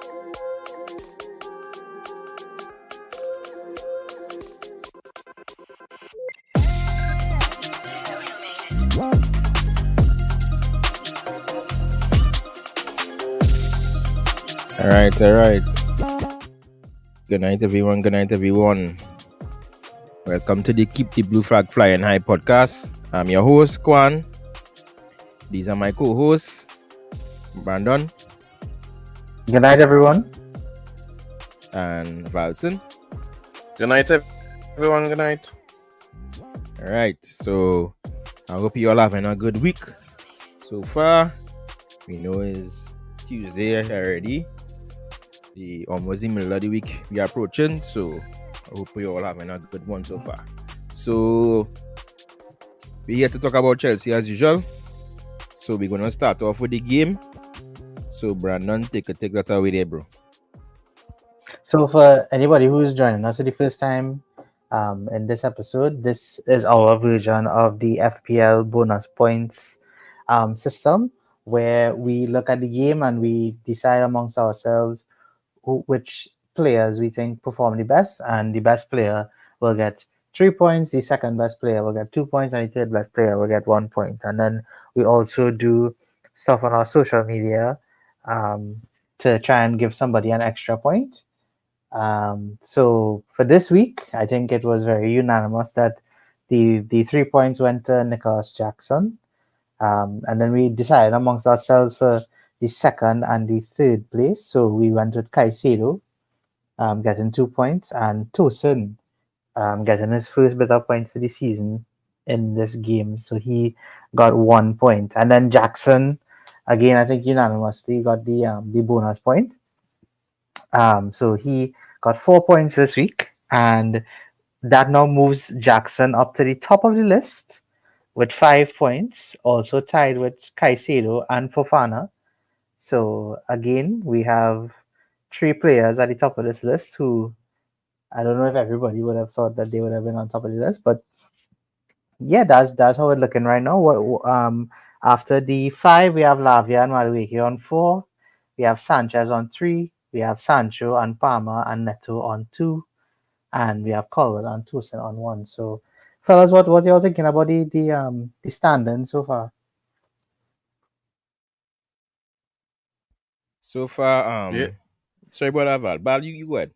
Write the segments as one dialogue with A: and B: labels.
A: All right. Good night, everyone. Welcome to the Keep the Blue Flag Flying High podcast. I'm your host, Kwan. These are my co-hosts, Brandon.
B: Good night, everyone.
A: And Valson.
C: Good night, everyone. Good night.
A: All right. So I hope you all having a good week so far. We know it's Tuesday already. Almost the middle of the week we are approaching. So I hope you all having a good one so far. So we're here to talk about Chelsea as usual. So we're gonna start off with the game. So Brandon, take that away there, bro.
B: So for anybody who's joining us for the first time in this episode, this is our version of the FPL bonus points system, where we look at the game and we decide amongst ourselves which players we think perform the best, and the best player will get 3 points, the second best player will get 2 points, and the third best player will get 1 point. And then we also do stuff on our social media to try and give somebody an extra point. So for this week, I think it was very unanimous that the 3 points went to Nicolas Jackson. And then we decided amongst ourselves for the second and the third place. So we went with Caicedo getting 2 points, and Tosin getting his first bit of points for the season in this game. So he got 1 point. And then Jackson, again, I think unanimously got the bonus point. So he got 4 points this week, and that now moves Jackson up to the top of the list with 5 points, also tied with Caicedo and Fofana. So again, we have 3 players at the top of this list who I don't know if everybody would have thought that they would have been on top of the list, but yeah, that's how it's looking right now. After the 5, we have Lavia and Madueke on 4. We have Sanchez on 3. We have Sancho and Palmer and Neto on 2. And we have Colwell and Tosin on 1. So, fellas, what y'all thinking about the standings so far?
A: So far,
C: Yeah.
A: sorry about that, Val. Val, you go ahead.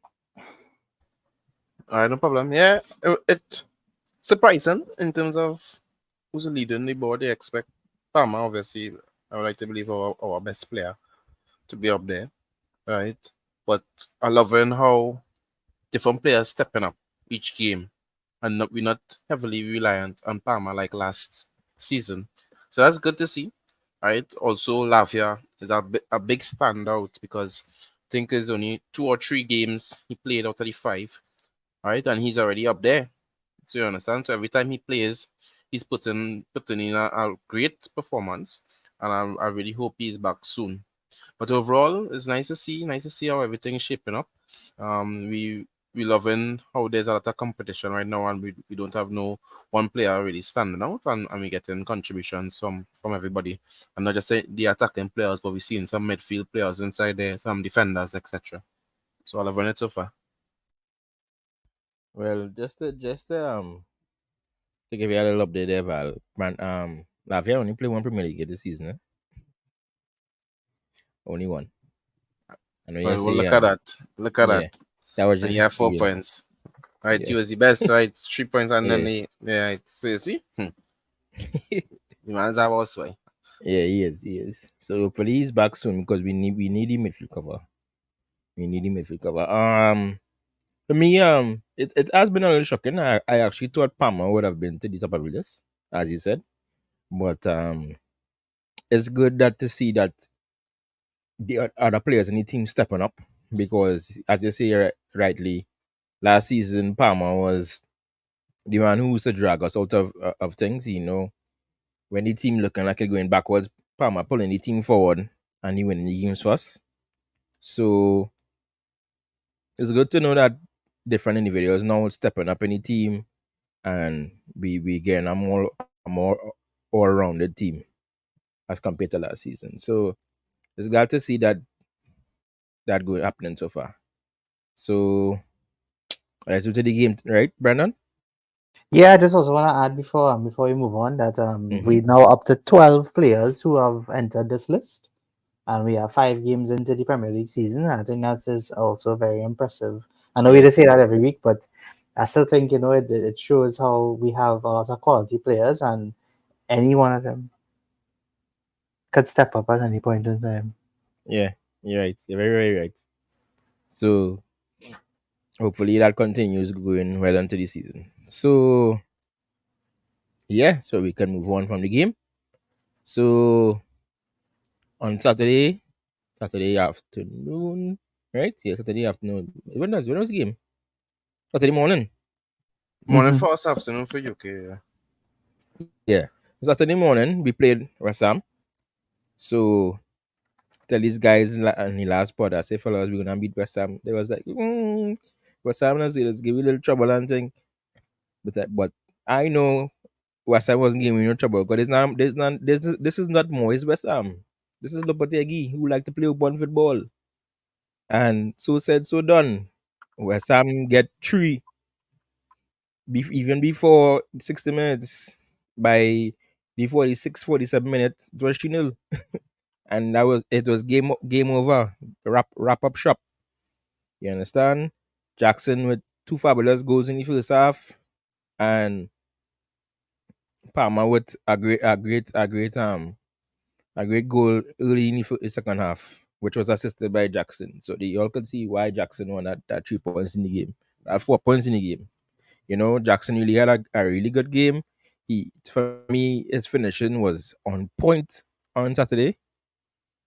C: All right, no problem. Yeah, it's surprising in terms of who's leading the board. They expect Palmer, obviously, I would like to believe our best player to be up there, right? But I love how different players stepping up each game, and we're not heavily reliant on Palmer like last season. So that's good to see, right? Also, Lavia is a big standout because I think there's only 2 or 3 games he played out of the 5, right? And he's already up there. So you understand? So every time he plays, he's putting in a great performance, and I really hope he's back soon. But overall, it's nice to see how everything is shaping up. We loving how there's a lot of competition right now, and we don't have no one player really standing out, and we getting contributions from everybody, and not just the attacking players, but we're seeing some midfield players inside there, some defenders, etc. So I love it so far.
A: Well, just to give you a little update there, Val. Lavia only played one Premier League this season, eh? Only one. I know you
C: Well,
A: say,
C: look at that. Look at
A: yeah,
C: that.
A: that was
C: And
A: just
C: he had 4 points. Right, he was the best, right? 3 points, and then so you see, the man's have also way.
A: Yeah, he is. So hopefully he's back soon because we need the midfield cover. We need the midfield cover. For me, it has been a little shocking. I actually thought Palmer would have been to the top of the list, as you said. But it's good to see that the other players in the team stepping up because, as you say rightly, last season Palmer was the man who used to drag us out of things. You know, when the team looking like it going backwards, Palmer pulling the team forward and he winning the games for us. So it's good to know that different individuals now stepping up in the team and we getting a more all-rounded team as compared to last season. So it's glad to see that that good happening so far. So let's go to the game, right, Brandon?
B: Yeah, I just also want to add before we move on that
A: Mm-hmm.
B: we now up to 12 players who have entered this list, and we are 5 games into the Premier League season. And I think that is also very impressive. I know we
A: Yeah,
B: just say that every week, but I still think it shows how we have a lot of quality players, and any one of them could step up at any point in time.
A: yeah, you're right. You're very, very right. So hopefully that continues going well into the season. So yeah, so we can move on from the game. So on Saturday afternoon, right? Yeah, Saturday afternoon. When was the game? Saturday morning.
C: Morning first, afternoon for UK. Yeah.
A: Yeah. Saturday morning we played West Ham. So tell these guys in the last pod, I say fellas, we're gonna beat West Ham. They was like, West Ham, let's give you a little trouble and thing. But I know West Ham wasn't giving me no trouble because this is not more, it's West Ham. This is Lopetegui who like to play open football. And so said, so done. West Ham get three even before 60 minutes. By the 46, 47 minutes, it was 3-0. And it was game over. Wrap up shop. You understand? Jackson with two fabulous goals in the first half, and Palmer with a great goal early in the second half, which was assisted by Jackson. So they all could see why Jackson won that 3 points in the game, 4 points in the game. Jackson really had a really good game. For me, his finishing was on point on Saturday.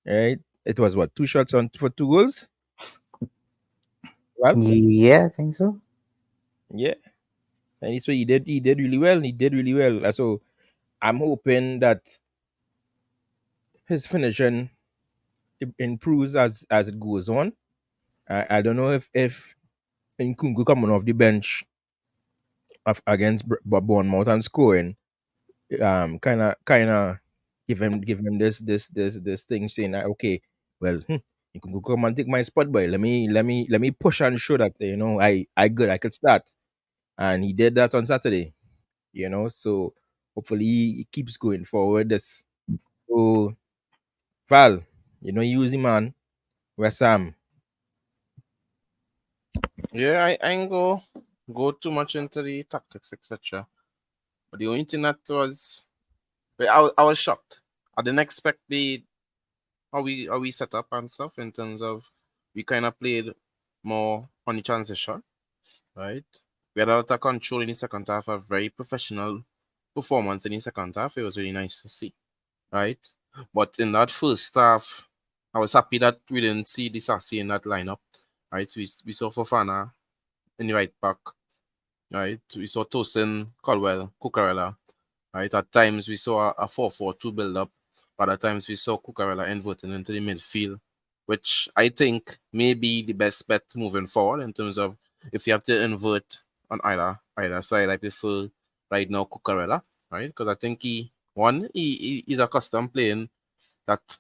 A: Right? It was what, two shots on for two goals? Well,
B: Yeah, I think so.
A: yeah. And so he did really well. He did really well. So I'm hoping that his finishing improves as it goes on. I don't know if Nkunku coming off the bench against Bournemouth and scoring, kind of give him this thing saying that, okay, well, you can go come and take my spot, boy. Let me push and show that I could start, and he did that on Saturday. So hopefully he keeps going forward. This so Val, you use him, man. West Ham.
C: Yeah, I ain't go too much into the tactics, etc. But the only thing that was, well, I was shocked. I didn't expect the how we set up and stuff in terms of we kind of played more on the transition, right? We had a lot of control in the second half, a very professional performance in the second half. It was really nice to see, right? But in that first half, I was happy that we didn't see the Sassy in that lineup, right? So we saw Fofana in the right back, right? We saw Tosin, Caldwell, Cucurella, right? At times we saw a 4-4-2 build up, but at times we saw Cucurella inverting into the midfield, which I think may be the best bet moving forward in terms of if you have to invert on either side. I prefer right now Cucurella, right? Because I think he's accustomed playing that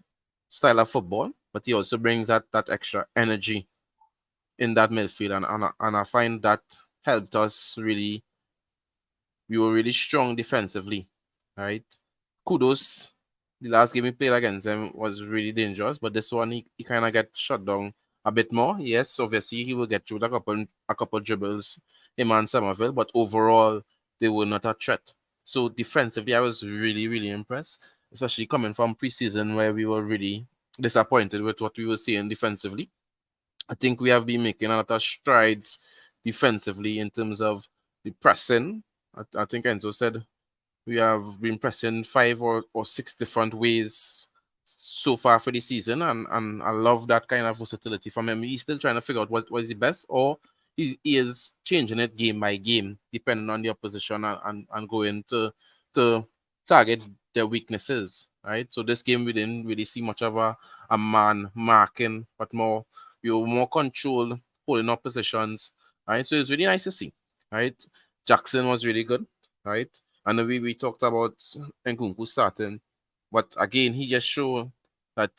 C: style of football, but he also brings that extra energy in that midfield, and I find that helped us really. We were really strong defensively, right? Kudos. The last game we played against them was really dangerous, but this one he kind of get shut down a bit more. Yes, obviously he will get through a couple dribbles, him and Somerville, but overall they were not a threat. So defensively, I was really really impressed, especially coming from preseason where we were really disappointed with what we were seeing defensively. I think we have been making a lot of strides defensively in terms of the pressing. I think Enzo said we have been pressing 5 or 6 different ways so far for the season, and I love that kind of versatility from him. He's still trying to figure out what is the best, or he is changing it game by game, depending on the opposition and going to target their weaknesses, right? So this game we didn't really see much of a man marking, but we were more controlled, holding up positions, right? So it's really nice to see, right? Jackson was really good, right? And the way we talked about Nkunku starting, but again, he just showed that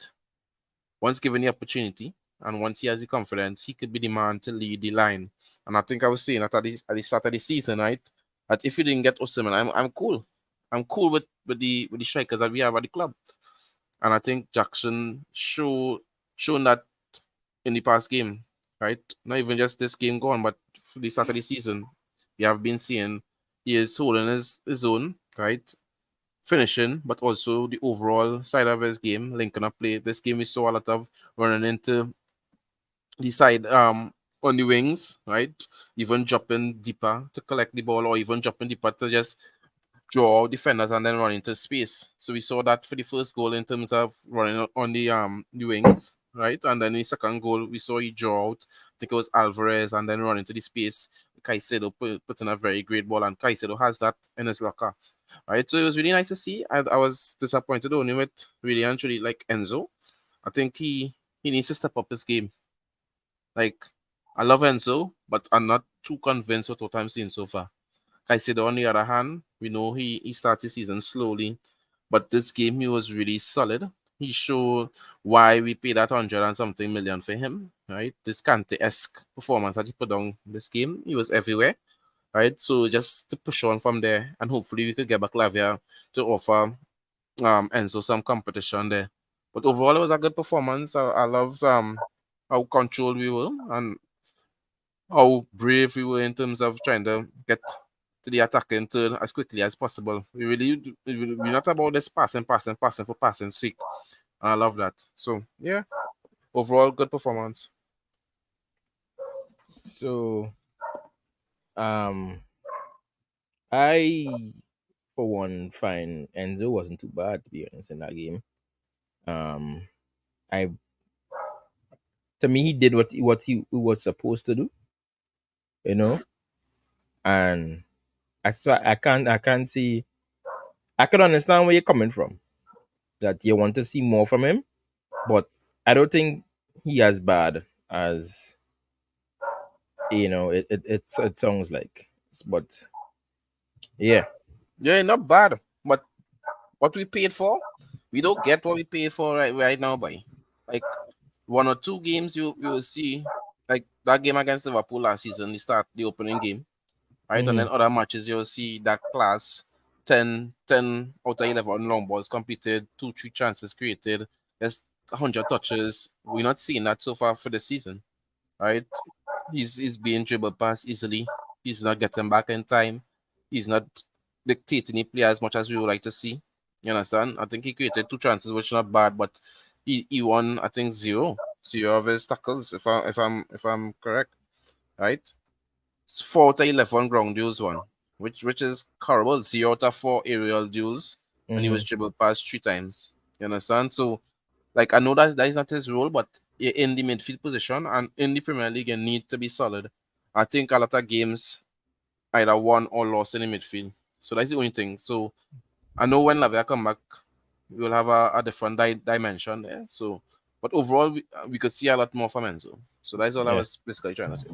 C: once given the opportunity, and once he has the confidence, he could be the man to lead the line. And I think I was saying that at the start of the season, right? That if you didn't get Osimhen, I'm cool. I'm cool with the strikers that we have at the club. And I think Jackson shown that in the past game, right? Not even just this game gone, but for the start of the season, we have been seeing he is holding his own, right? Finishing, but also the overall side of his game, linking up play. This game we saw a lot of running into the side on the wings, right? Even dropping deeper to collect the ball, or even dropping deeper to just draw out defenders and then run into space. So we saw that for the first goal in terms of running on the wings, right? And then the second goal we saw he draw out. I think it was Alvarez and then run into the space. Caicedo put in a very great ball, and Caicedo has that in his locker, right? So it was really nice to see. I was disappointed only with really and truly like Enzo. I think he needs to step up his game. Like, I love Enzo, but I'm not too convinced with what I'm seeing so far. Caicedo, on the other hand, we know he started the season slowly, but this game he was really solid. He showed why we paid that 100 and something million for him, right? This Kante-esque performance that he put on this game, he was everywhere, right? So just to push on from there, and hopefully we could get back Lavia to offer Enzo some competition there. But overall, it was a good performance. I loved how controlled we were and how brave we were in terms of trying to get to the attacking third as quickly as possible. We're not about this passing for passing sake. And I love that. So yeah, overall good performance.
A: So um I for one find Enzo wasn't too bad, to be honest, in that game. Um I To me he did what he was supposed to do, you know, and I can't see. I can understand where you're coming from, that you want to see more from him, but I don't think he as bad as it sounds like. But yeah.
C: Yeah, not bad. But what we paid for, we don't get what we paid for right now, boy. Like one or two games you will see, like that game against Liverpool last season, the opening game, right? And then
A: Hmm.
C: other matches you'll see that class 10 out of 11 long balls completed, 2-3 chances created, there's 100 touches. We're not seeing that so far for the season, right? He's being dribbled past easily. He's not getting back in time. He's not dictating the play as much as we would like to see. You understand? I think he created 2 chances, which not bad, but he won I think zero of his tackles, if I'm correct, right? 4 out of 11 ground duels won, which is horrible. 0 out of 4 aerial duels, and he
A: Hmm.
C: was dribbled past 3 times. You understand? So, like, I know that is not his role, but in the midfield position and in the Premier League, you need to be solid. I think a lot of games either won or lost in the midfield. So that's the only thing. So I know when Lavia come back, we will have a different dimension there. So, but overall, we could see a lot more from Enzo. So that's all I
A: Yeah.
C: was basically trying to say.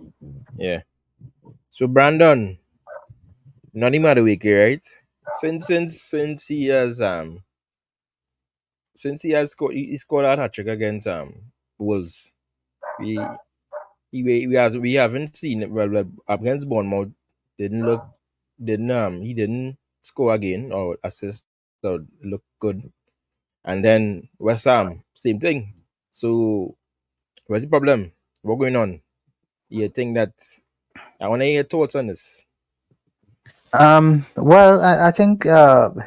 A: Yeah. So Brandon, not him of the week, right? Since he has scored, he scored a hat trick against Wolves. We we haven't seen it. Well, against Bournemouth, didn't look didn't he didn't score again or assist or look good. And then West Ham, same thing. So what's the problem? What going on? You think that I want to hear your thoughts on this?
B: Well, I think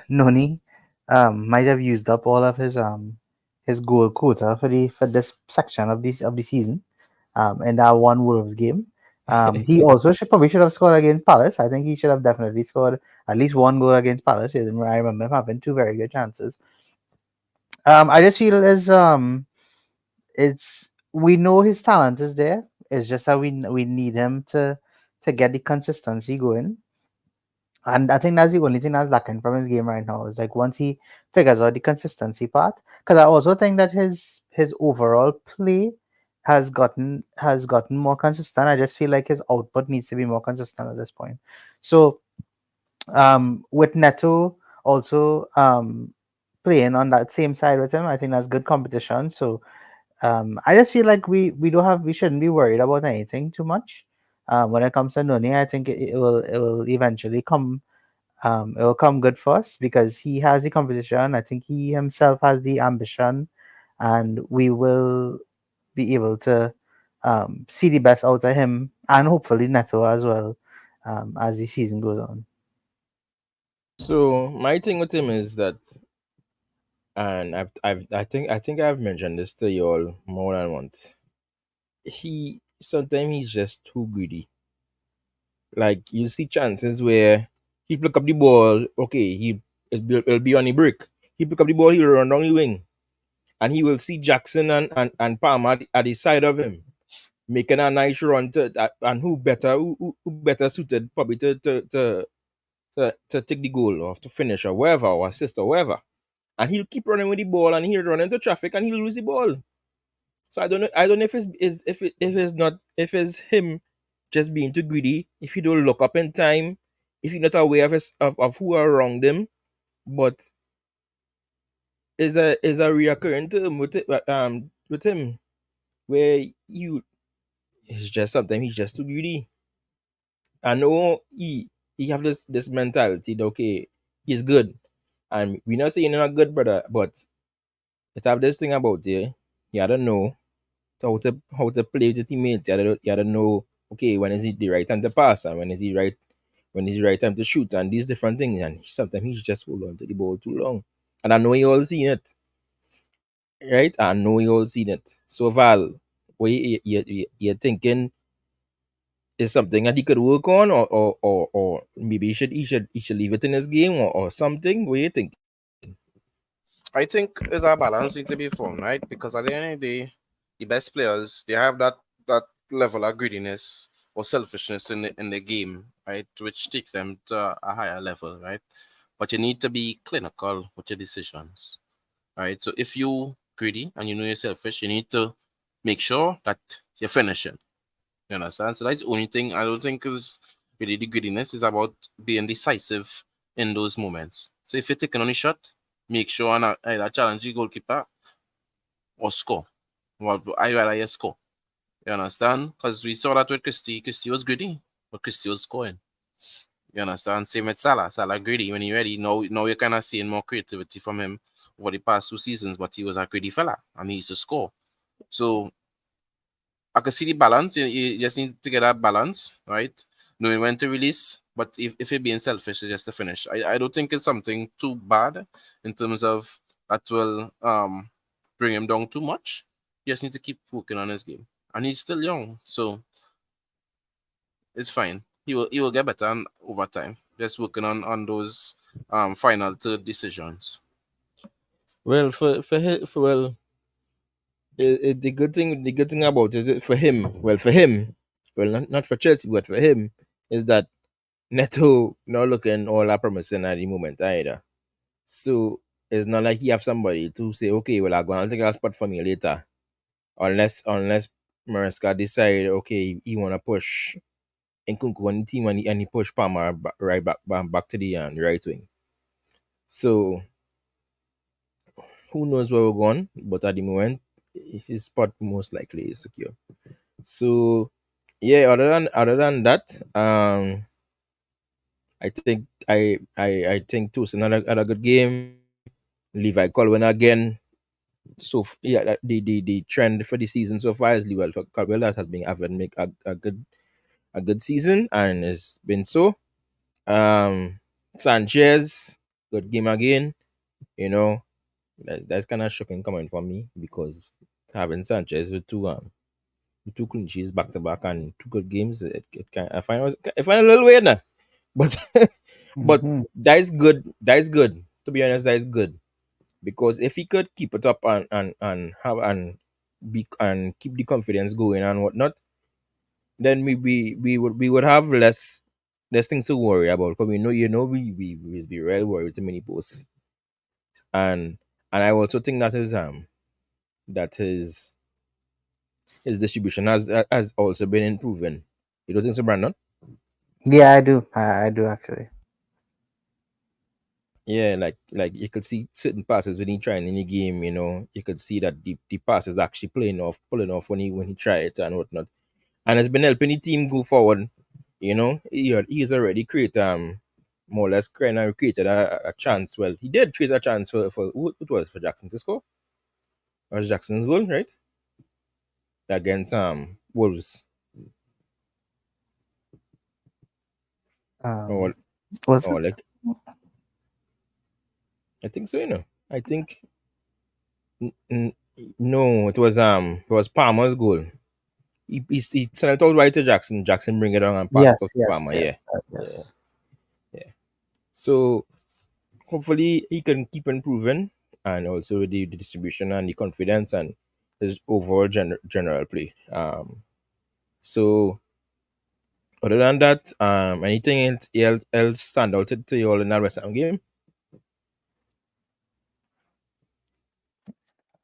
B: Noni might have used up all of his goal quota for this section of the season. In that one Wolves game. He also should have scored against Palace. I think he should have definitely scored at least one goal against Palace. I remember him having two very good chances. I just feel as it's we know his talent is there. It's just that we need him to get the consistency going. And I think that's the only thing that's lacking from his game right now. Is like once he figures out the consistency part. Because I also think that his overall play has gotten more consistent. I just feel like his output needs to be more consistent at this point. So with Neto also playing on that same side with him, I think that's good competition. So I just feel like we shouldn't be worried about anything too much. When it comes to Noni, I think it will eventually come. It will come good for us because he has the competition. I think he himself has the ambition, and we will be able to see the best out of him and hopefully Neto as well, as the season goes on.
A: So my thing with him is that, and I think I've mentioned this to you all more than once. He sometimes he's just too greedy. Like you see chances where he pick up the ball, okay, it'll be on the break. He pick up the ball, he'll run down the wing, and he will see Jackson and Palmer at the side of him, making a nice run and who better suited probably to take the goal or to finish or wherever or assist or wherever. And he'll keep running with the ball and he'll run into traffic and he'll lose the ball. So I don't know if it's him just being too greedy, if he don't look up in time, if he's not aware of who are around him, but is a reoccurring term with him where you it's just sometimes he's just too greedy. I know he have this mentality that okay, he's good. And we're not saying you're not good, brother, but it have this thing about you don't know how to play with your teammates. You don't know okay when is it the right time to pass and when is the right time to shoot and these different things. And sometimes he's just hold on to the ball too long. And I know you all seen it, right? I know you all seen it. So Val, what you're thinking is something that he could work on, or maybe he should leave it in his game, or something. What are you thinking?
C: I think there's a balance need to be formed, right? Because at the end of the day, the best players they have that level of greediness or selfishness in the game, right? Which takes them to a higher level, right? But you need to be clinical with your decisions, right? So if you greedy and you know you're selfish, you need to make sure that you're finishing. You understand? So that's the only thing. I don't think it's really the greediness is about being decisive in those moments. So if you're taking on a shot, make sure and either challenge the goalkeeper or score. Well, I rather you score. You understand? Because we saw that with Christie. Christie was greedy, but Christie was scoring. You understand? Same with Salah. Salah greedy when he ready. Now you're kind of seeing more creativity from him over the past 2 seasons, but he was a greedy fella and he used to score. So I can see the balance. You just need to get that balance, right? Knowing when to release, but if you're being selfish, it's just to finish. I don't think it's something too bad in terms of that will bring him down too much. He just needs to keep working on his game. And he's still young, so it's fine. He will get better over time. Just working on those final third decisions.
A: Well, the good thing about it is for him. Well, for him, well, not for Chelsea, but for him, is that Neto not looking all that promising at the moment either. So it's not like he have somebody to say, okay, well, I'm gonna take a spot for me later, unless Maresca decide, okay, he wanna push Nkunku on the team and he push Palmer right back to the right wing. So who knows where we're going, but at the moment, his spot most likely is secure. So yeah, other than that, I think too. It's another good game. Levi Colwyn again. So yeah, the trend for the season so far is Levi Colwyn that has been having make a good season and it's been so. Sanchez, good game again. You know that's kind of shocking coming from me because having Sanchez with two clean sheets back to back and two good games, I find it a little weird now. But but
B: Hmm.
A: that is good. That is good. To be honest, that is good because if he could keep it up and keep the confidence going and whatnot, then we would have less things to worry about. Because we know we will be real worried with too many posts, and I also think that his distribution has also been improving. You don't think so, Brandon?
B: Yeah, I do. I do actually.
A: Yeah, like you could see certain passes when he tried in the game, you could see that the pass is actually pulling off when he tried it and whatnot. And it's been helping the team go forward. He's already created more or less kind of created a chance. Well, he did create a chance for who it was for Jackson to score. It was Jackson's goal, right? Against Wolves.
B: Um,
A: Or
B: was it?
A: or like I think so, I think n- no, it was Palmer's goal. He sent it out right to Jackson. Jackson bring it on and pass
B: Yes,
A: it out to
B: yes,
A: Palmer.
B: yes,
A: Yeah. Yeah.
B: yes.
A: Yeah. So hopefully he can keep improving, and also the distribution and the confidence and his overall general play. So other than that, anything else stand out to you all in that West Ham game?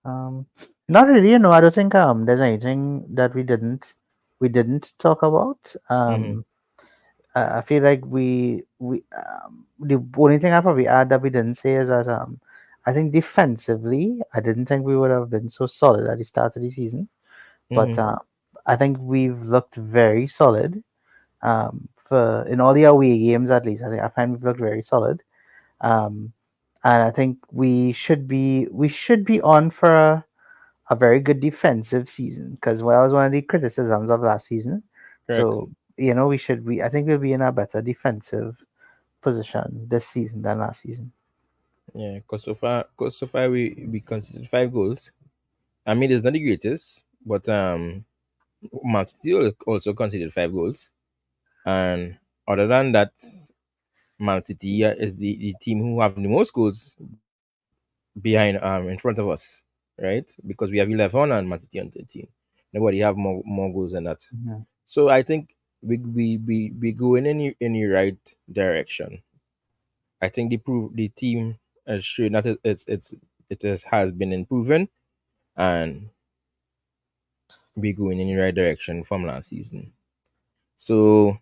B: Um, Not really. I don't think there's anything that we didn't talk about.
A: Mm-hmm.
B: I feel like we the only thing I probably add that we didn't say is that I think defensively I didn't think we would have been so solid at the start of the season, but
A: Mm-hmm.
B: I think we've looked very solid. For in all the away games at least, I find we've looked very solid. Um, and I think we should be on for a very good defensive season because that was one of the criticisms of last season.
A: Correct.
B: So we I think we'll be in a better defensive position this season than last season.
A: Yeah, because so far we considered 5 goals. I mean, it's not the greatest, but Man City also conceded 5 goals. And other than that, Man City is the team who have the most goals behind in front of us, right? Because we have 11 and Man City on 13. Nobody have more goals than that.
B: Mhm.
A: So I think we go in the right direction. I think the team has shown that has been improving, and we going in the right direction from last season. So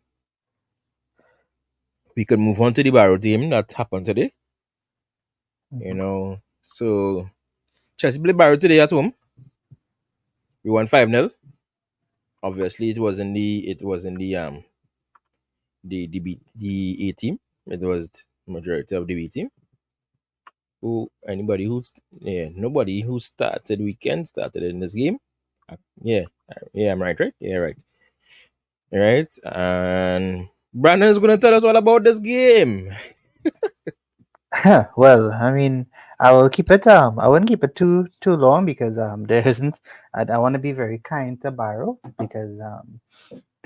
A: we can move on to the Barrow game that happened today.
B: Mhm.
A: So Chelsea played Barrow today at home. We won 5-0. Obviously, it was in the A team. It was the majority of the B team. Who anybody who's yeah Nobody who started weekend started in this game. Yeah, yeah, I'm right, right? Yeah, right, right. And Brandon is gonna tell us all about this game.
B: Well, I mean, I wouldn't keep it too long because there isn't. I want to be very kind to Barrow because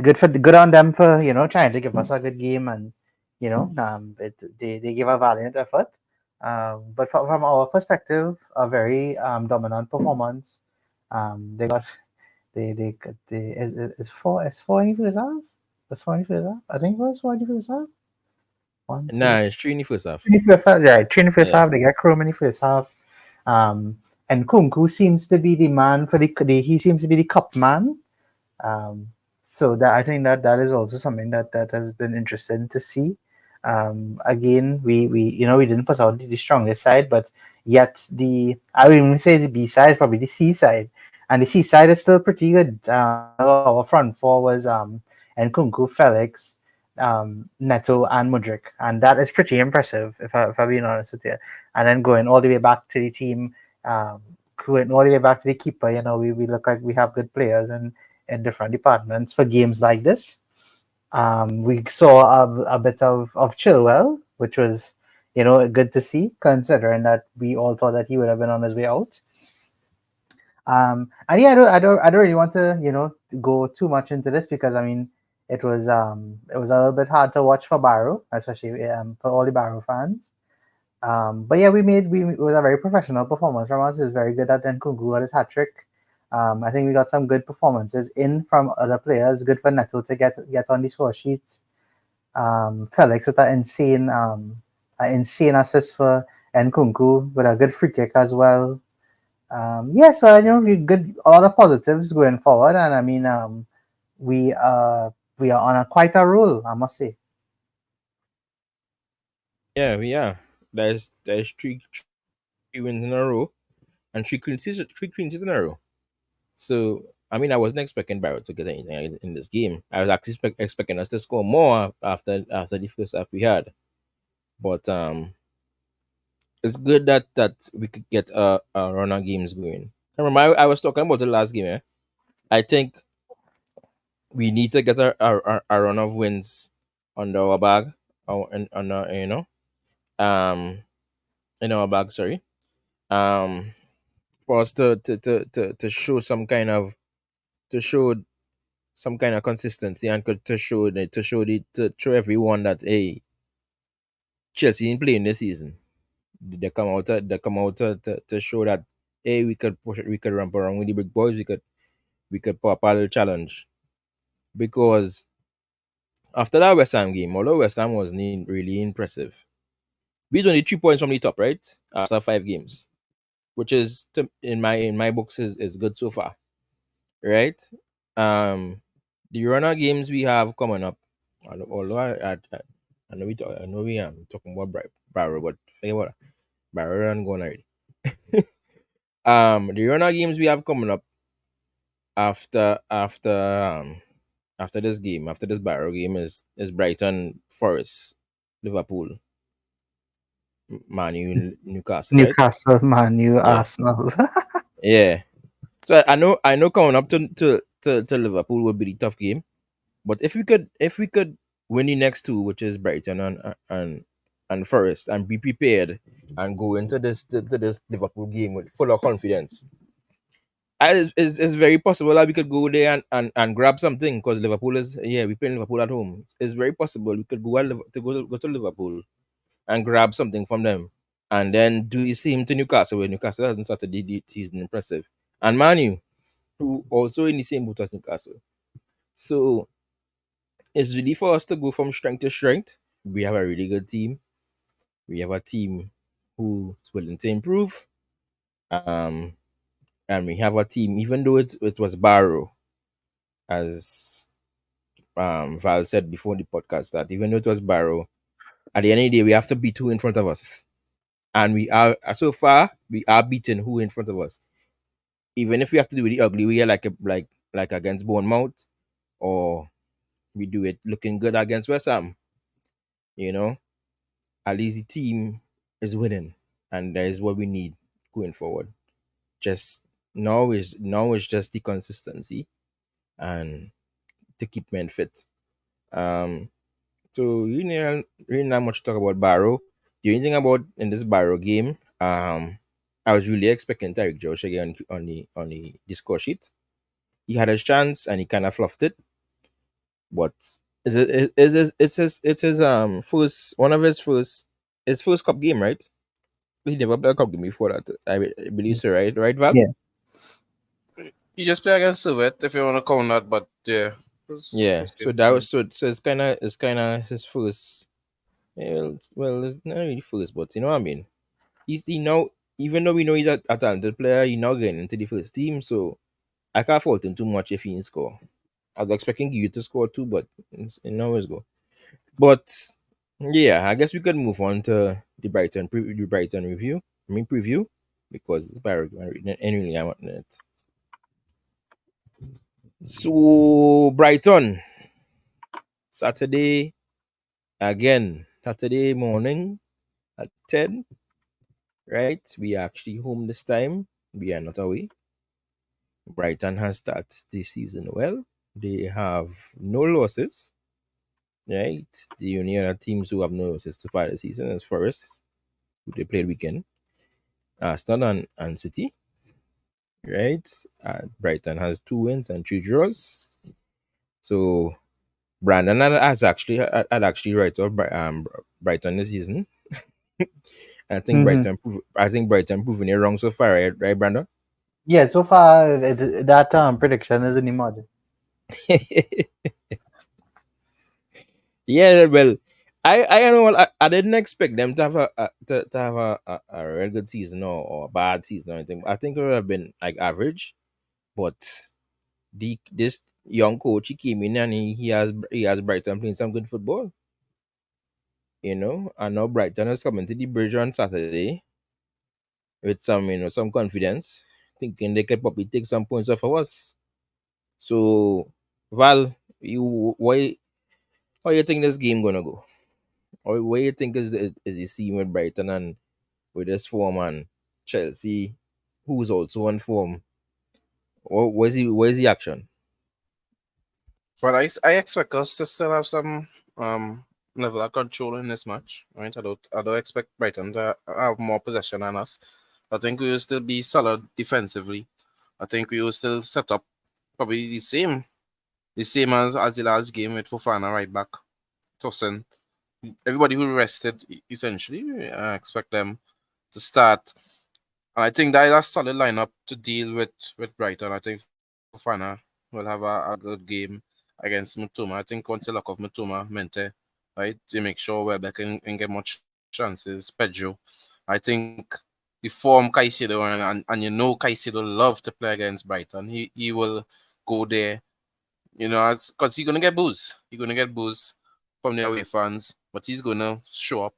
B: good on them for trying to give us a good game and they give a valiant effort. But from our perspective, a very dominant performance. They got they is four any for reserve? Was four any for reserve? I think it was four any for reserve. One, two,
A: Nah, it's 3 in the first half.
B: three for first, yeah, three in the first
A: Yeah,
B: half. They got Chrome in the first half. And Kunku seems to be the man for he seems to be the cup man. Um, so that I think that is also something that has been interesting to see. Again, we didn't put out the strongest side, but yet I would even say the B side is probably the C side, and the C side is still pretty good. Our front four was Nkunku, Felix, Neto, and Mudrik, and that is pretty impressive if I'm being honest with you. And then going all the way back to the team, um, going all the way back to the keeper, we look like we have good players in different departments for games like this. We saw a bit of Chilwell, which was good to see, considering that we all thought that he would have been on his way out. And yeah, I don't really want to go too much into this because I mean it was a little bit hard to watch for Barrow, especially for all the Barrow fans. But yeah, it was a very professional performance from us. It was very good at Nkunku got his hat trick. I think we got some good performances in from other players. Good for Neto to get on the score sheet. Felix with an insane assist for Nkunku with a good free kick as well. Yeah, so we good a lot of positives going forward, and I mean we uh we are on quite a roll, I must say.
A: yeah, we are. there's three wins in a row and three clean sheets in a row. So I mean, I wasn't expecting Barrow to get anything in this game. I was actually expecting us to score more after the first half we had. But it's good that we could get a run of games going. I remember I was talking about the last game. I think we need to get a run of wins under our bag, or on our, um in our bag. Sorry, um for us to show to show some kind of consistency and to show everyone that hey, Chelsea ain't playing this season. They come out to show that hey, we could push it, we could ramp around with the big boys, we could pop a little challenge. Because after that West Ham game, although West Ham wasn't really impressive, we only 3 points from the top, right? After 5 games, which is in my books is good so far, right? Um, the runner games we have coming up, although I know I know we talking about Barrow, but forget what Barrow and going already. The runner games we have coming up after after this game, after this Barrow game is Brighton, Forest, Liverpool, Man U, Newcastle, right?
B: Newcastle, Man U,
A: Yeah,
B: Arsenal.
A: yeah. So I know coming up to Liverpool would be the tough game, but if we could win the next two, which is Brighton and Forest, and be prepared and go into to this Liverpool game with full of confidence, it's very possible that we could go there and grab something because Liverpool is we playing Liverpool at home. It's very possible we could go to Liverpool and grab something from them, and then do the same to Newcastle, where Newcastle hasn't started the season impressive, and Manu, who also in the same boat as Newcastle. So it's really for us to go from strength to strength. We have a really good team. We have a team who's willing to improve. Um, and we have a team, even though it was Barrow, as Val said before the podcast, that even though it was Barrow, at the end of the day, we have to beat who in front of us. And we are so far we are beating who in front of us. Even if we have to do it the ugly way, like against Bournemouth, or we do it looking good against West Ham, you know, at least the team is winning, and that is what we need going forward. Just now is just the consistency and to keep men fit. Um, so really not much to talk about Barrow. The only thing about in this Barrow game, I was really expecting Tyreek Josh again on the score sheet. He had his chance and he kind of fluffed it. But it's his first one of his first cup game, right? He never played a cup game before that. I believe so, right, Val?
B: Yeah.
C: You just play against Servette if you want to count that, but yeah.
A: Yeah.
C: First
A: So
C: game.
A: that was so it's kind of his first. Well, it's not really first, but you know what I mean. He now, even though we know he's a talented player, he now getting into the first team. So I can't fault him too much if he didn't score. I was expecting you to score too, but it always go. But yeah, I guess we could move on to the Brighton review. I mean preview, because it's Barrow anyway. I want it. So Brighton Saturday again. Saturday morning at 10. Right, we are actually home this time. We are not away. Brighton has started this season well. They have no losses. Right, the only other teams who have no losses to far this season is Forest, who they played weekend. Aston and City. Right, Brighton has 2 wins and 3 draws. So Brandon had actually right off Brighton this season.
B: Hmm.
A: I think Brighton proving it wrong so far, right, Brandon?
B: Yeah, so far that prediction is in the mud.
A: Yeah, well, I don't know. I didn't expect them to have to have a real good season, or a bad season or anything. I think it would have been like average, but this young coach, he came in and he has Brighton playing some good football. And now Brighton is coming to the bridge on Saturday with some confidence, thinking they could probably take some points off of us. So, Val, how you think this game gonna go? Or what you think is the scene with Brighton and with this form and Chelsea, who's also on form? Where's the action?
C: But I expect us to still have some level of control in this match, right? I don't expect Brighton to have more possession than us. I think we will still be solid defensively. I think we will still set up probably the same as the last game with Fofana right back, Tosin. Everybody who rested essentially. I expect them to start. And I think that is a solid lineup to deal with Brighton. I think Fofana will have a good game against Mutuma. I think once the luck of Mutuma, Mente, right, to make sure Welbeck can get more chances. Pedro. I think the form Caicedo and Caicedo love to play against Brighton. He will go there, because he's gonna get booze. He's gonna get booze from the away fans, but he's gonna show up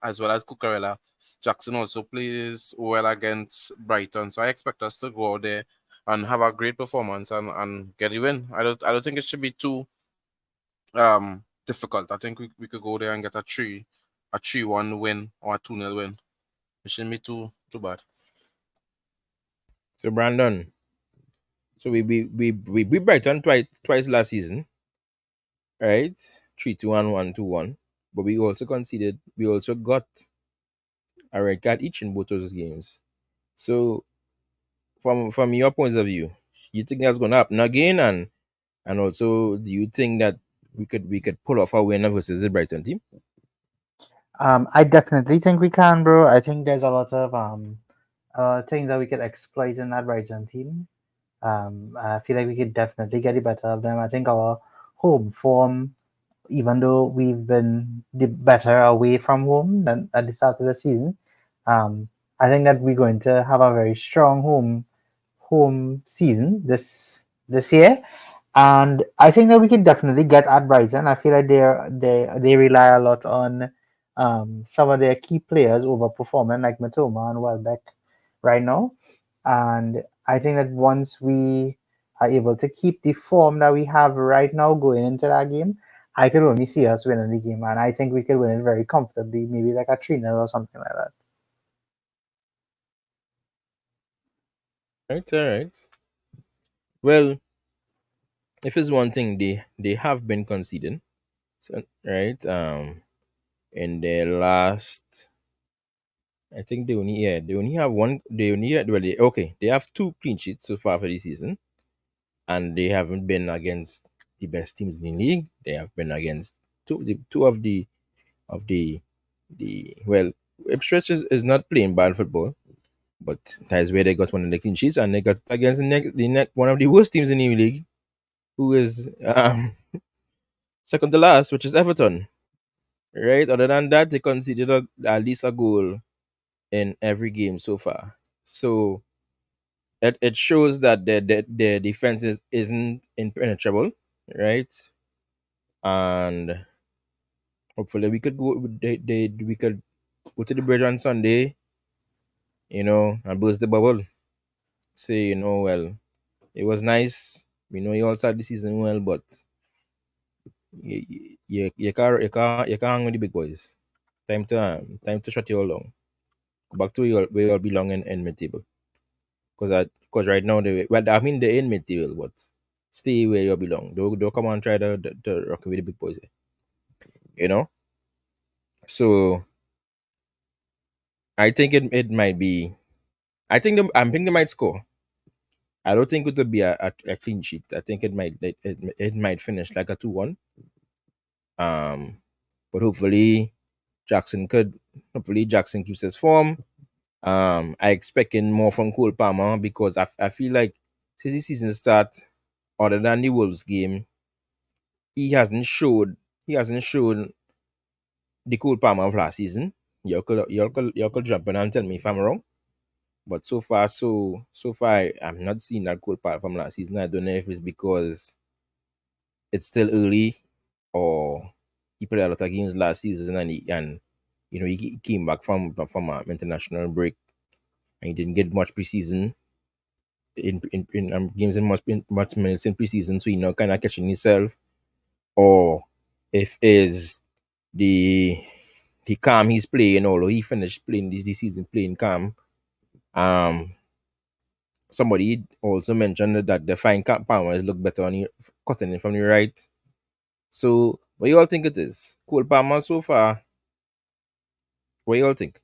C: as well as Cucurella. Jackson also plays well against Brighton, so I expect us to go out there and have a great performance and get a win. I don't think it should be too difficult. I think we could go there and get a 3-1 win or a 2-0 win. It shouldn't be too bad.
A: So Brandon, so we beat Brighton twice last season, right? 3-2 and 1-2-1. But we also got a red card each in both those games. So from your point of view, you think that's gonna happen again, and also do you think that we could pull off a win versus the Brighton team?
B: I definitely think we can, bro. I think there's a lot of things that we could exploit in that Brighton team. I feel like we could definitely get the better of them. I think our home form, even though we've been the better away from home than at the start of the season, I think that we're going to have a very strong home season this year. And I think that we can definitely get at Brighton. I feel like they rely a lot on some of their key players overperforming, like Matoma and Welbeck right now. And I think that once we are able to keep the form that we have right now going into that game, I could only see us winning the game. And I think we could win it very comfortably, maybe like a 3-0 or something like that.
A: Right, all right. Well, if it's one thing they have been conceding, so, right? In their last, I think they only have one. They only had, well, they have two clean sheets so far for the season, and they haven't been against the best teams in the league. They have been against two of the well, Ipswich is not playing bad football, but that is where they got one of the clean sheets, and they got against one of the worst teams in the league, who is second to last, which is Everton. Right. Other than that, they conceded at least a goal in every game so far. So it shows that their defense isn't impenetrable, right? And hopefully we could go to the bridge on Sunday, and burst the bubble. Say, well, it was nice. We know you all started the season well, but you can't hang with the big boys. Time to shut you all down. Go back to where you all belong in mid table. Because right now they're in mid table, but stay where you belong. Don't come and try to rock with the big boys. You know. So I think it might be. I think they might score. I don't think it would be a clean sheet. I think it might finish like a 2-1. Um, but hopefully Jackson keeps his form. I expecting more from Cole Palmer because I feel like since the season start, other than the Wolves game, he hasn't shown the Cole Palmer of last season. You could jump in and tell me if I'm wrong. But so far, I'm not seeing that Cole Palmer from last season. I don't know if it's because it's still early or he played a lot of games last season, and he came back from international break, and he didn't get much preseason in games and much minutes in preseason, so kind of catching himself, or if is the calm he's playing, although he finished playing this season playing calm. Somebody also mentioned that the fine Palmers look better on cutting it from the right. So what you all think it is? Cole Palmer so far. What you all think?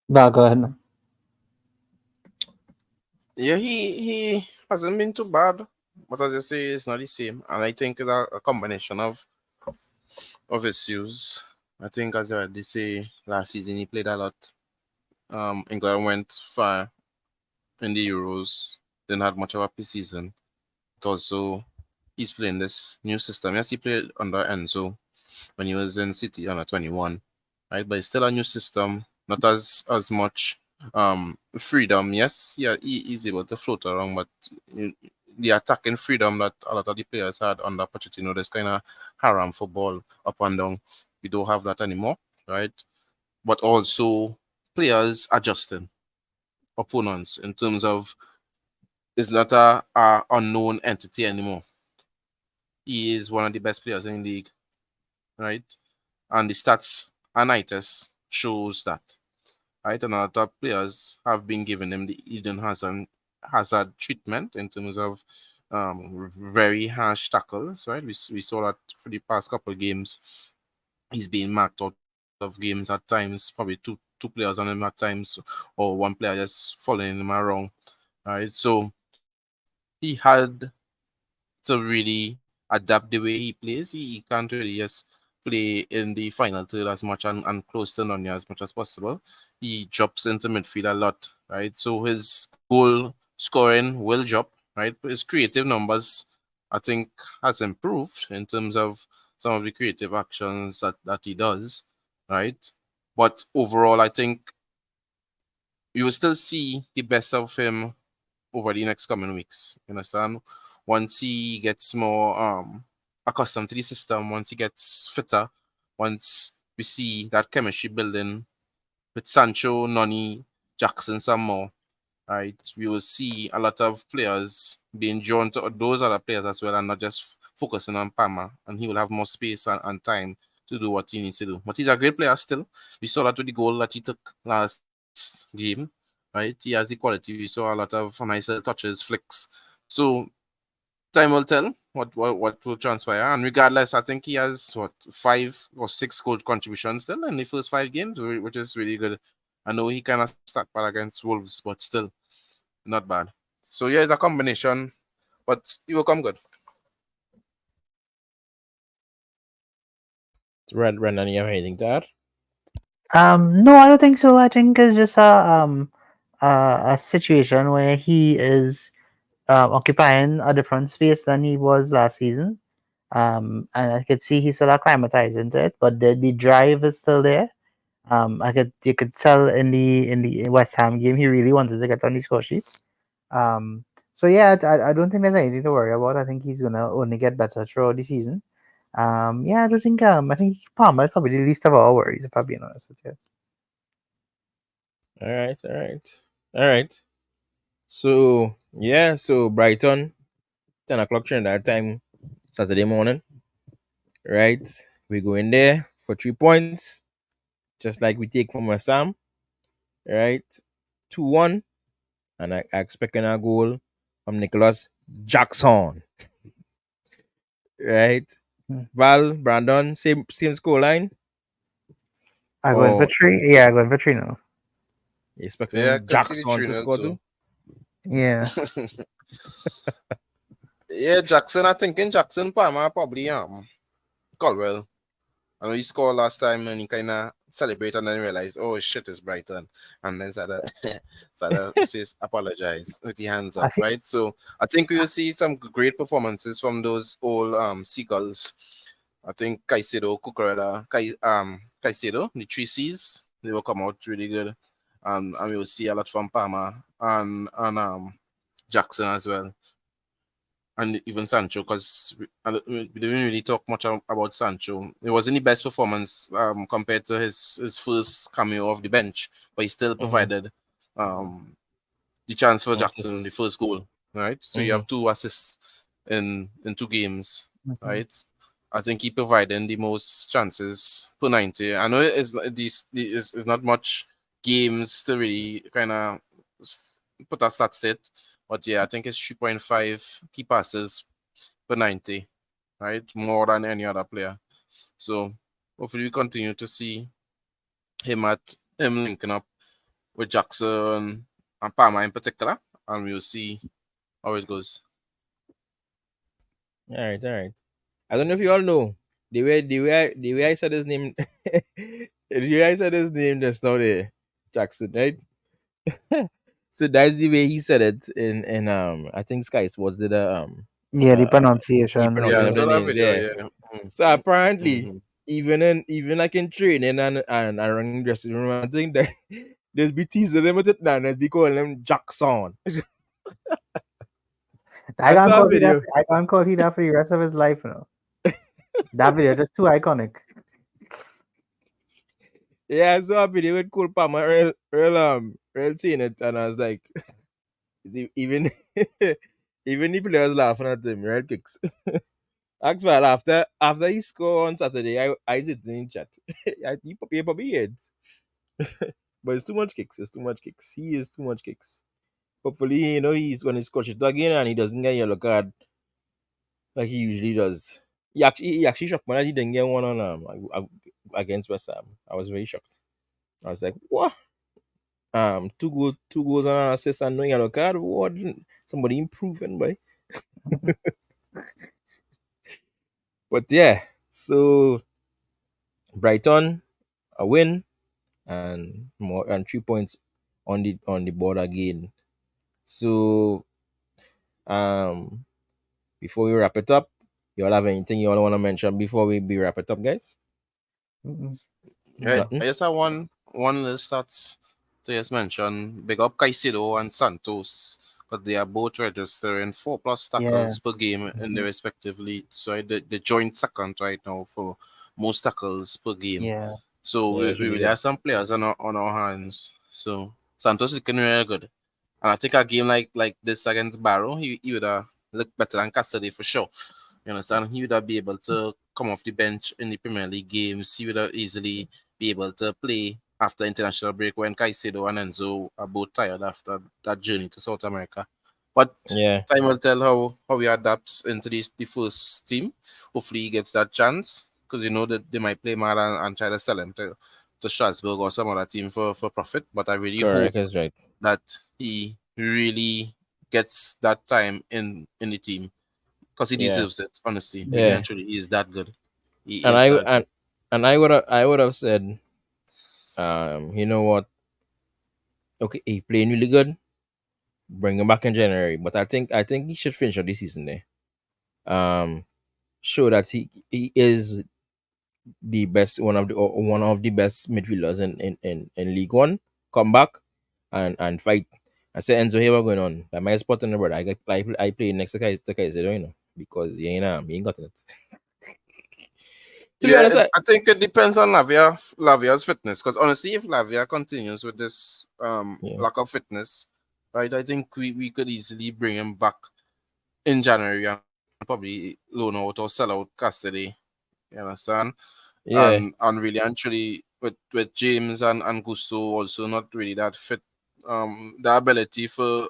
B: No, go ahead.
C: Yeah, he hasn't been too bad, but as you say, it's not the same. And I think it's a combination of issues. I think, as you already say, last season he played a lot. England went far in the Euros, didn't have much of a preseason. But also, he's playing this new system. Yes, he played under Enzo when he was in City under 21, right? But it's still a new system, not as much freedom. Yes, yeah, he's able to float around, but the attacking freedom that a lot of the players had under Pochettino, this kind of haram football up and down, we don't have that anymore, right? But also players adjusting opponents in terms of is not a unknown entity anymore. He is one of the best players in the league, right? And the stats anitis shows that, right? And a lot of players have been given him the Eden Hazard treatment in terms of very harsh tackles, right? We saw that for the past couple of games. He's being marked out of games at times, probably two players on him at times, or one player just following him around, right? So he had to really adapt the way he plays. He can't really just play in the final third as much and close to Nanya as much as possible. He drops into midfield a lot, right? So his goal scoring will drop, right? His creative numbers, I think, has improved in terms of some of the creative actions that he does, right? But overall, I think you will still see the best of him over the next coming weeks. You understand? Once he gets more accustomed to the system, once he gets fitter, once we see that chemistry building with Sancho, Noni, Jackson, some more, right? We will see a lot of players being drawn to those other players as well, and not just focusing on Palmer. And he will have more space and time to do what he needs to do. But he's a great player still. We saw that with the goal that he took last game, right? He has the quality. We saw a lot of nice little touches, flicks. So time will tell what will transpire. And regardless, I think he has 5 or 6 goal contributions still in the first 5 games, which is really good. I know he kind of stuck bad against Wolves, but still not bad. So yeah, it's a combination, but he will come good.
A: Brandon, you have anything to add?
B: No, I don't think so. I think it's just a situation where he is occupying a different space than he was last season. And I could see he's still acclimatized into it, but the drive is still there. You could tell in the West Ham game he really wanted to get on the score sheet. So yeah, I don't think there's anything to worry about. I think he's gonna only get better throughout the season. Yeah, I think Palmer is probably the least of our worries, if I'm being honest with you.
A: All right, all right, all right. So yeah, so Brighton, 10 o'clock Trinidad time, Saturday morning. Right, we go in there for 3 points, just like we take from West Ham. Right, 2-1, and I expecting a goal from Nicolas Jackson. Right,
B: Hmm.
A: Val, Brandon, same score line,
B: I going for
A: or
B: three. Yeah, I going for three now.
A: you
C: Yeah, I
A: expecting
C: could see the
A: Jackson to
C: 3-0
A: score too?
C: too.
B: Yeah.
C: Yeah, Jackson, I think in Jackson, Palmer probably Colwell. I know he scored last time and he kind of celebrated and then realized, oh shit, it's Brighton. And then started says apologize with the hands
B: I
C: up,
B: think
C: right? So I think we will see some great performances from those old Seagulls. I think Caicedo, Cucurella, Caicedo, the 3 Cs, they will come out really good. And we will see a lot from Palmer and Jackson as well. and even Sancho, because we didn't really talk much about Sancho. It wasn't the best performance compared to his first cameo off the bench, but he still
A: Mm-hmm.
C: provided the chance for Jackson, the
A: Assists.
C: first goal, right? So you
A: Mm-hmm.
C: have 2 assists in 2 games,
B: Mhm.
C: right? I think he providing the most chances per 90. I know it's not much games to really kind of put a stat set, but yeah, I think it's 3.5 key passes per 90, right? More than any other player. So hopefully we continue to see him linking up with Jackson and Palmer in particular, and we'll see how it goes.
A: All right, all right. I don't know if you all know the way I said his name. The way I said his name just now there, Jackson, right? So that's the way he said it in I think Sky Sports did
B: Yeah, the
A: uh the
B: pronunciation.
C: Yeah, I
A: pronunciation of
B: Yeah.
A: the
C: saw that
A: names,
C: video.
A: yeah.
C: Yeah.
A: So apparently,
C: Mm-hmm.
A: even like in training and around dressing room, I think that there's be teasing them with it now, there's be calling them Jackson.
B: I
A: I
B: can't
A: saw a
B: call he that.
A: video.
B: I can't call he that for the rest of his life. You know, that video just too iconic.
A: Yeah, I saw a video with Cole Palmer real seeing it, and I was like, even even the players laughing at him, real kicks. As well, after he scored on Saturday, I sit in chat. He probably heads. But it's too much kicks. It's too much kicks. He is too much kicks. Hopefully, he's gonna scotch it again and he doesn't get a yellow card like he usually does. He actually shocked me that he didn't get one on against West Ham. I was very shocked. I was like, what? Two goals on an assist and no yellow card. What? Somebody improving, boy. But yeah, so Brighton a win and more and 3 points on the board again. So um before we wrap it up, you all have anything you all want to mention before we wrap it up, guys?
B: Mm-mm.
C: Yeah,
B: No.
C: I
A: Nothing.
C: just have one list that's to just mention. Big up Caicedo and Santos, because they are both registering 4+
B: Yeah.
C: tackles per game in their
B: Mhm.
C: respective leagues. So the joint second right now for most tackles per game.
B: Yeah.
C: So
A: Yeah,
C: we,
A: it's
C: we
A: really
C: really
A: good.
C: have some players on our hands. So Santos is looking really good. And I think a game like this against Barrow, he would have looked better than Cassidy for sure. You understand? He would have be able to come off the bench in the Premier League games. He would have easily be able to play after international break when Caicedo and Enzo are both tired after that journey to South America. But
A: Yeah,
C: time will tell how he adapts into the first team. Hopefully he gets that chance because you know that they might play mad and try to sell him to Strasbourg or some other team for profit. But I really hope
A: correct. That's right.
C: that he really gets that time in the team because he
A: Yeah,
C: deserves it. Honestly, really
B: Mhm.
C: and
A: yeah.
C: truly, he is that good. He
A: And
C: is
A: I
C: that
A: and
C: good.
A: and I would have said, you know what? Okay, he playing really good. Bring him back in January, but I think he should finish out this season there. Um, show that he is the best one of the best midfielders in League One. Come back and fight. I said Enzo, here we're going on. That my spot on the brother. I play next to Kaiser, because he ain't got it. To be
C: Yeah,
A: honest,
C: I think it depends on Lavia's fitness. Because honestly, if Lavia continues with this
A: yeah,
C: lack of fitness, right, I think we could easily bring him back in January and probably loan out or sell out custody. You understand?
A: yeah,
C: And really and truly with James and Gusto also not really that fit. The ability for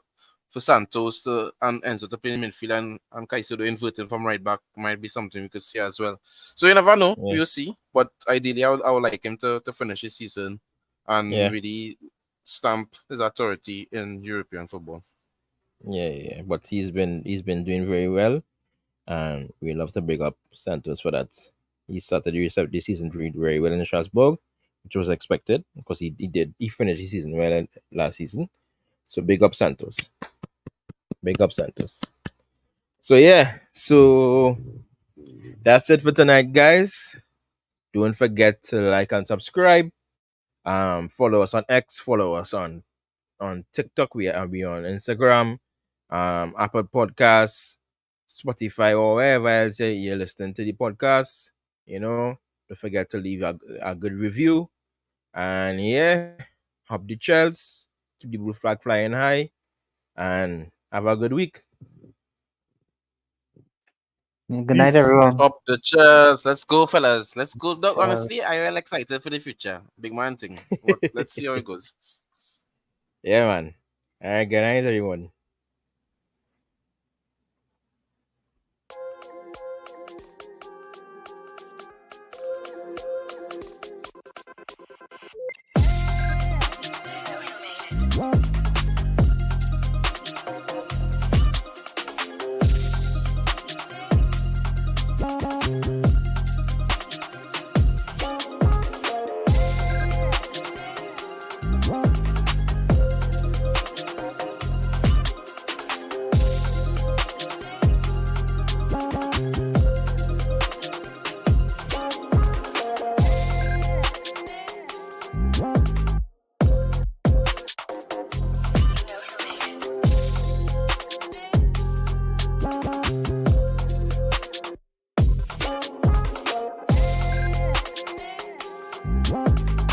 C: Santos and Enzo to play in midfield and Caicedo inverting from right back might be something we could see as well. So you never know,
A: yeah,
C: we'll see. But ideally I would like him to finish his season and
A: yeah,
C: really stamp his authority in European football.
A: yeah. But he's been doing very well, and we love to big up Santos for that. He started the season very well in Strasbourg, which was expected because he finished the season well last season. So big up Santos. Big up Santos. So yeah, so that's it for tonight, guys. Don't forget to like and subscribe. Follow us on X. Follow us on TikTok. We are on Instagram. Apple Podcasts. Spotify or wherever else you're listening to the podcast. Don't forget to leave a good review. And yeah, up the Chels, keep the blue flag flying high, and have a good week.
B: Good night,
A: Peace.
B: everyone.
C: Up the chairs. Let's go, fellas. Let's go. Dog,
B: Cheers.
C: honestly, I am excited for the future. Big man thing. What? Let's see how it goes.
A: Yeah, man. All right, good night, everyone.